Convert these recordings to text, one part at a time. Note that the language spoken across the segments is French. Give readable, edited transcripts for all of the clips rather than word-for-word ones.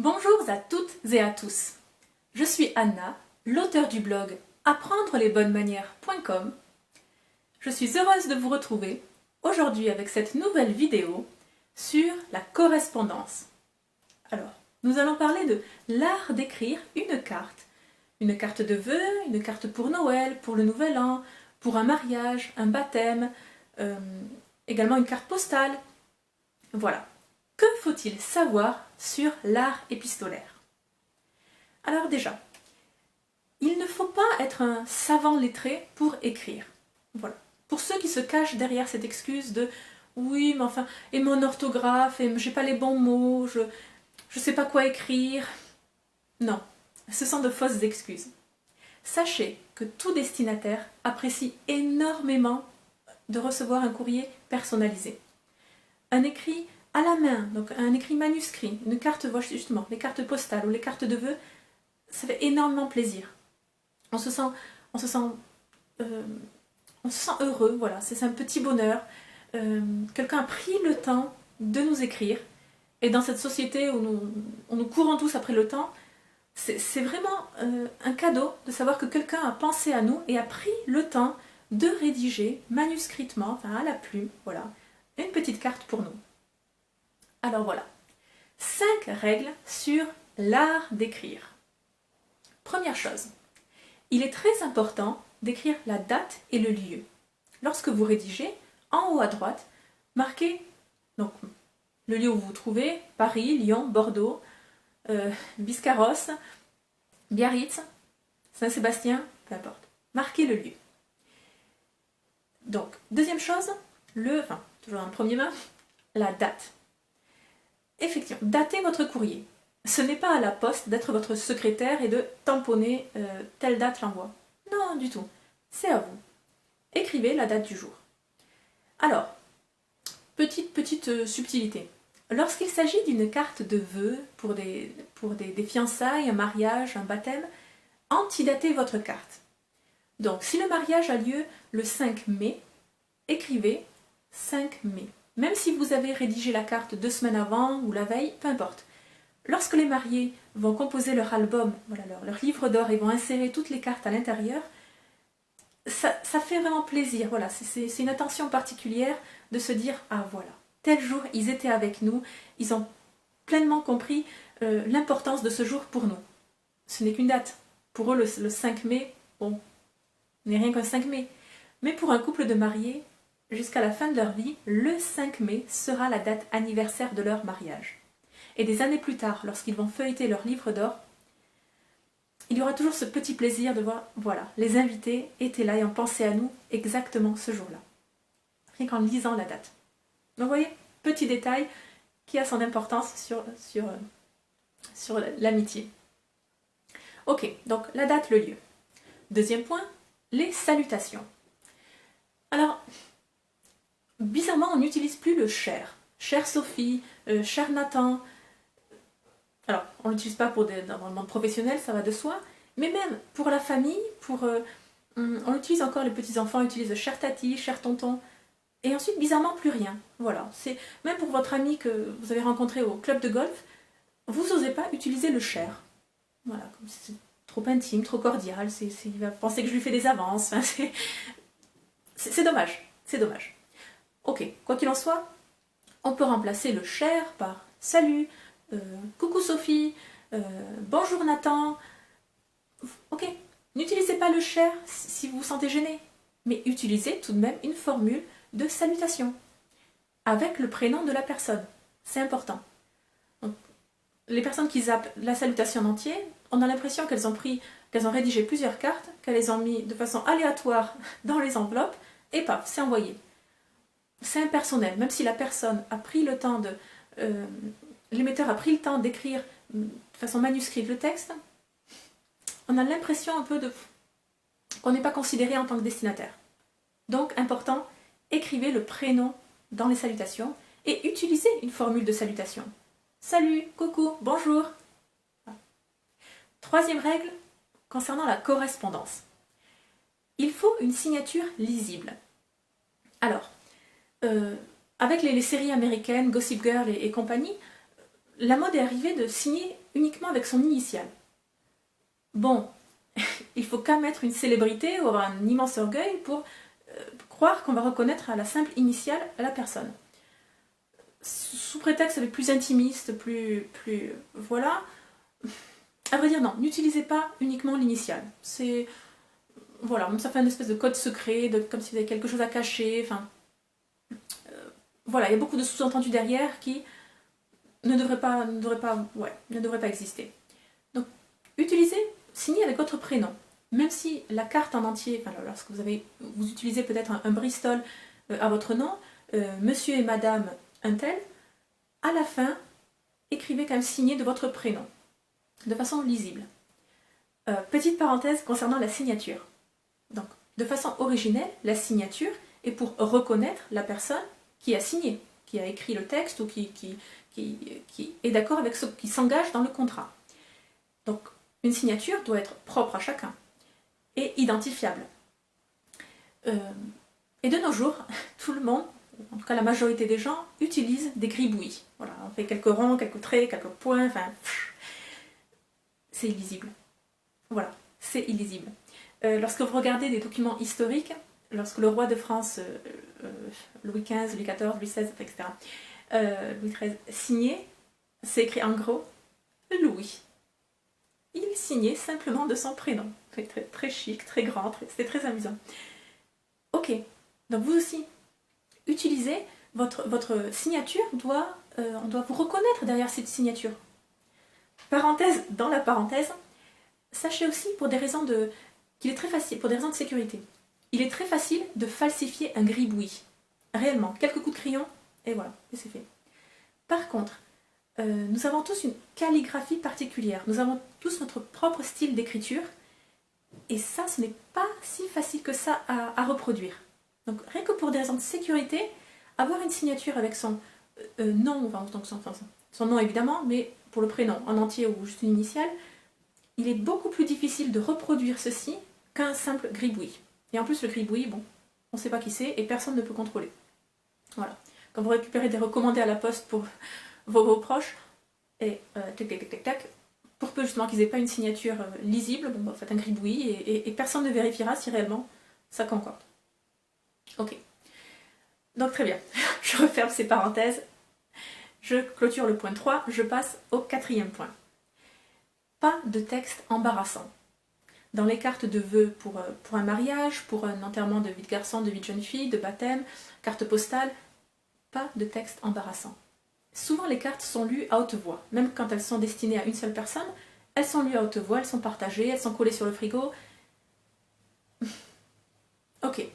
Bonjour à toutes et à tous. Je suis Anna, l'auteure du blog apprendrelesbonnesmanières.com. Je suis heureuse de vous retrouver aujourd'hui avec cette nouvelle vidéo sur la correspondance. Alors, nous allons parler de l'art d'écrire une carte de vœux, une carte pour Noël, pour le Nouvel An, pour un mariage, un baptême, également une carte postale. Voilà. Que faut-il savoir sur l'art épistolaire? Alors déjà, il ne faut pas être un savant lettré pour écrire. Voilà. Pour ceux qui se cachent derrière cette excuse de « oui, mais enfin, et mon orthographe, et j'ai pas les bons mots, je sais pas quoi écrire ». Non, ce sont de fausses excuses. Sachez que tout destinataire apprécie énormément de recevoir un courrier personnalisé. Un écrit à la main, donc un écrit manuscrit, une carte, justement, les cartes postales ou les cartes de vœux, ça fait énormément plaisir. On se sent heureux, voilà, c'est un petit bonheur. Quelqu'un a pris le temps de nous écrire, et dans cette société où nous courons tous après le temps, c'est vraiment un cadeau de savoir que quelqu'un a pensé à nous et a pris le temps de rédiger manuscritement, enfin à la plume, voilà, une petite carte pour nous. Alors voilà, 5 règles sur l'art d'écrire. Première chose, il est très important d'écrire la date et le lieu. Lorsque vous rédigez, en haut à droite, marquez donc, le lieu où vous vous trouvez, Paris, Lyon, Bordeaux, Biscarrosse, Biarritz, Saint-Sébastien, peu importe. Marquez le lieu. Donc, deuxième chose, toujours en premier main, la date. Effectivement, datez votre courrier. Ce n'est pas à la poste d'être votre secrétaire et de tamponner telle date l'envoi. Non, du tout. C'est à vous. Écrivez la date du jour. Alors, petite subtilité. Lorsqu'il s'agit d'une carte de vœux pour des fiançailles, un mariage, un baptême, antidatez votre carte. Donc, si le mariage a lieu le 5 mai, écrivez 5 mai. Même si vous avez rédigé la carte 2 semaines avant ou la veille, peu importe. Lorsque les mariés vont composer leur album, voilà, leur livre d'or et vont insérer toutes les cartes à l'intérieur, ça fait vraiment plaisir. Voilà, c'est une attention particulière de se dire « Ah voilà, tel jour, ils étaient avec nous, ils ont pleinement compris l'importance de ce jour pour nous. » Ce n'est qu'une date. Pour eux, le 5 mai, bon, n'est rien qu'un 5 mai. Mais pour un couple de mariés, jusqu'à la fin de leur vie, le 5 mai sera la date anniversaire de leur mariage. Et des années plus tard, lorsqu'ils vont feuilleter leur livre d'or, il y aura toujours ce petit plaisir de voir, voilà, les invités étaient là et ont pensé à nous exactement ce jour-là. Rien qu'en lisant la date. Donc vous voyez, petit détail qui a son importance sur l'amitié. Ok, donc la date, le lieu. Deuxième point, les salutations. Alors, bizarrement, on n'utilise plus le cher. Chère Sophie, cher Nathan. Alors, on ne l'utilise pas dans le monde professionnel, ça va de soi, mais même pour la famille, on utilise encore, les petits-enfants utilisent cher tati, cher tonton, et ensuite, bizarrement, plus rien. Voilà, c'est même pour votre ami que vous avez rencontré au club de golf, vous n'osez pas utiliser le cher. Voilà, comme c'est trop intime, trop cordial, il va penser que je lui fais des avances, hein, c'est dommage, c'est dommage. Ok, quoi qu'il en soit, on peut remplacer le cher par salut, coucou Sophie, bonjour Nathan. Ok, n'utilisez pas le cher si vous vous sentez gêné, mais utilisez tout de même une formule de salutation avec le prénom de la personne. C'est important. Donc, les personnes qui zappent la salutation en entier, on a l'impression qu'elles ont rédigé plusieurs cartes, qu'elles les ont mis de façon aléatoire dans les enveloppes, et paf, c'est envoyé. C'est impersonnel, même si la personne a pris le temps l'émetteur a pris le temps d'écrire de façon manuscrite le texte, on a l'impression un peu qu'on n'est pas considéré en tant que destinataire. Donc, important, écrivez le prénom dans les salutations et utilisez une formule de salutation. Salut, coucou, bonjour. Troisième règle, concernant la correspondance. Il faut une signature lisible. Alors, avec les séries américaines, Gossip Girl et compagnie, la mode est arrivée de signer uniquement avec son initiale. Bon, il faut qu'à mettre une célébrité ou avoir un immense orgueil pour croire qu'on va reconnaître à la simple initiale la personne. Sous prétexte d'être plus intimiste, plus voilà. À vrai dire, non, n'utilisez pas uniquement l'initiale. C'est, voilà, ça fait une espèce de code secret, comme si vous avez quelque chose à cacher, enfin... voilà, il y a beaucoup de sous-entendus derrière qui ne devraient pas exister. Donc, utilisez, signez avec votre prénom. Même si la carte en entier, enfin, lorsque vous utilisez peut-être un Bristol à votre nom, monsieur et madame un tel, à la fin, écrivez quand même signé de votre prénom, de façon lisible. Petite parenthèse concernant la signature. Donc, de façon originelle, la signature est pour reconnaître la personne qui a signé, qui a écrit le texte ou qui est d'accord avec ce qui s'engage dans le contrat. Donc, une signature doit être propre à chacun et identifiable. Et de nos jours, tout le monde, en tout cas la majorité des gens, utilisent des gribouillis. Voilà, on fait quelques ronds, quelques traits, quelques points, enfin... c'est illisible. Voilà, c'est illisible. Lorsque vous regardez des documents historiques, lorsque le roi de France, Louis XV, Louis XIV, Louis XVI, etc., Louis XIII signait, c'est écrit en gros Louis. Il signait simplement de son prénom. Très, très, très chic, très grand, c'était très amusant. Ok, donc vous aussi, utilisez votre signature, on doit vous reconnaître derrière cette signature. Parenthèse dans la parenthèse, sachez aussi qu'il est très facile, pour des raisons de sécurité, il est très facile de falsifier un gribouillis. Réellement, quelques coups de crayon, et voilà, et c'est fait. Par contre, nous avons tous une calligraphie particulière, nous avons tous notre propre style d'écriture, et ça, ce n'est pas si facile que ça à reproduire. Donc rien que pour des raisons de sécurité, avoir une signature avec son nom, enfin, son nom évidemment, mais pour le prénom en entier ou juste une initiale, il est beaucoup plus difficile de reproduire ceci qu'un simple gribouillis. Et en plus, le gribouillis, bon, on ne sait pas qui c'est et personne ne peut contrôler. Voilà. Quand vous récupérez des recommandés à la poste pour vos proches, et tac, pour peu justement qu'ils n'aient pas une signature lisible, bon, bah, faites un gribouillis et personne ne vérifiera si réellement ça concorde. Ok. Donc très bien, je referme ces parenthèses, je clôture le point 3, je passe au 4e point. Pas de texte embarrassant. Dans les cartes de vœux pour un mariage, pour un enterrement de vie de garçon, de vie de jeune fille, de baptême, carte postale, pas de texte embarrassant. Souvent les cartes sont lues à haute voix, même quand elles sont destinées à une seule personne, elles sont lues à haute voix, elles sont partagées, elles sont collées sur le frigo. Ok,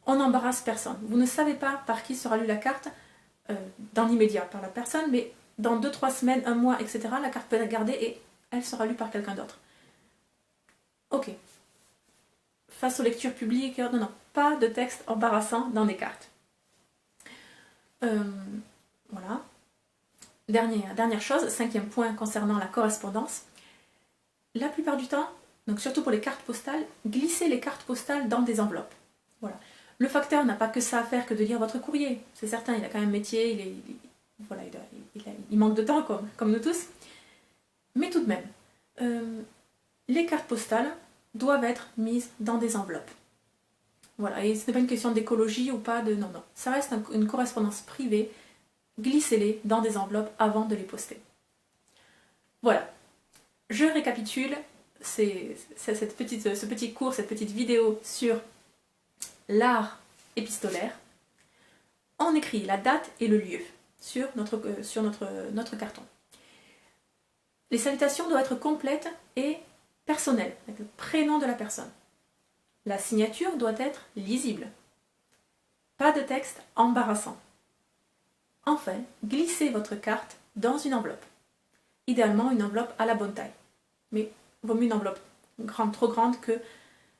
on n'embarrasse personne. Vous ne savez pas par qui sera lue la carte dans l'immédiat par la personne, mais dans 2-3 semaines, un mois, etc., la carte peut être gardée et elle sera lue par quelqu'un d'autre. Ok. Face aux lectures publiques, non, pas de texte embarrassant dans les cartes. Voilà. Dernière chose, 5e point concernant la correspondance. La plupart du temps, donc surtout pour les cartes postales, glissez les cartes postales dans des enveloppes. Voilà. Le facteur n'a pas que ça à faire que de lire votre courrier. C'est certain, il a quand même un métier, il manque de temps comme nous tous. Mais tout de même, les cartes postales doivent être mises dans des enveloppes. Voilà, et ce n'est pas une question d'écologie ou pas de... Non, ça reste une correspondance privée. Glissez-les dans des enveloppes avant de les poster. Voilà. Je récapitule ce petit cours, cette petite vidéo sur l'art épistolaire. On écrit la date et le lieu sur notre carton. Les salutations doivent être complètes et personnelles, avec le prénom de la personne. La signature doit être lisible. Pas de texte embarrassant. Enfin, glissez votre carte dans une enveloppe. Idéalement, une enveloppe à la bonne taille. Mais vaut mieux une enveloppe trop grande que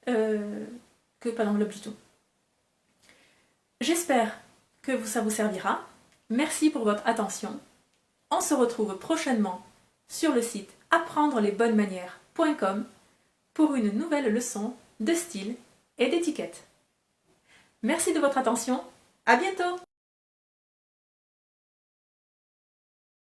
pas d'enveloppe du tout. J'espère que ça vous servira. Merci pour votre attention. On se retrouve prochainement sur le site apprendrelesbonnesmanières.com pour une nouvelle leçon de style et d'étiquette. Merci de votre attention. À bientôt!